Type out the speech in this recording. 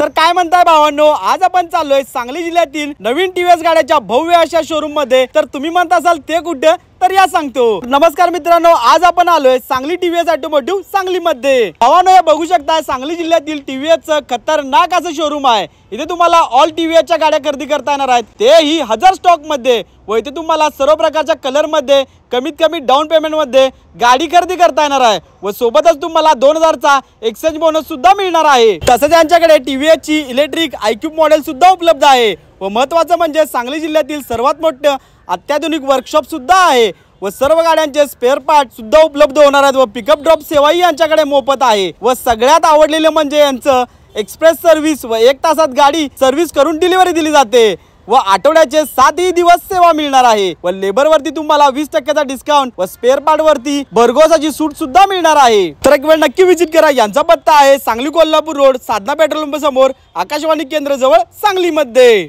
तर काय म्हणताय भावांनो, आज आपण चाललोय सांगली जिल्ह्यातील नवीन टीव्हीएस गाड्याच्या भव्य अशा शोरूम मध्ये। तर तुम्ही म्हणत असाल ते कुठे, तर या सांगतो। नमस्कार मित्रांनो, आज आपण आलोय सांगली टीव्हीएस ऑटोमोटिव्ह सांगली मध्ये। भावांनो, हे बघू शकता सांगली जिल्ह्यातील टीव्हीएसचं खतरनाक असं शोरूम आहे। इथे तुम्हाला ऑल टीव्हीएसच्या गाड्या खरेदी करता येणार आहेत, तेही 1000 स्टॉक मध्ये। व इथे तुम्हाला सर्व प्रकारच्या कलर मध्ये कमीत कमी डाऊन पेमेंट मध्ये गाडी खरेदी करता येणार आहे। व सोबतच तुम्हाला 2000 चा एक्सचेंज बोनस सुद्धा मिळणार आहे। तसंच यांच्याकडे टीव्हीएस ची इलेक्ट्रिक आयक्यूब मॉडेल सुद्धा उपलब्ध आहे। व महत्त्वाचं म्हणजे सांगली जिल्ह्यातील सर्वात मोठं अत्याधुनिक वर्कशॉप सुद्धा आहे। व सर्व गाड्यांचे स्पेअर पार्ट सुद्धा उपलब्ध होणार आहेत। व पिकअप ड्रॉप सेवाही यांच्याकडे मोफत आहे। व सगळ्यात आवडलेले म्हणजे यांचं एक्सप्रेस सर्व्हिस। व 1 तासात गाडी सर्व्हिस करून डिलिव्हरी दिली जाते। व आठवड्याचे 7 दिवस सेवा मिळणार आहे। व लेबर वरती तुम्हाला 20% डिस्काउंट व स्पेअर पार्ट वरती भरघोसाची सूट सुद्धा मिळणार आहे। तर एक वेळ नक्की विजिट करा। यांचा पत्ता आहे सांगली कोल्हापूर रोड, साधना पेट्रोल पंप समोर, आकाशवाणी केंद्र जवळ, सांगली मध्ये।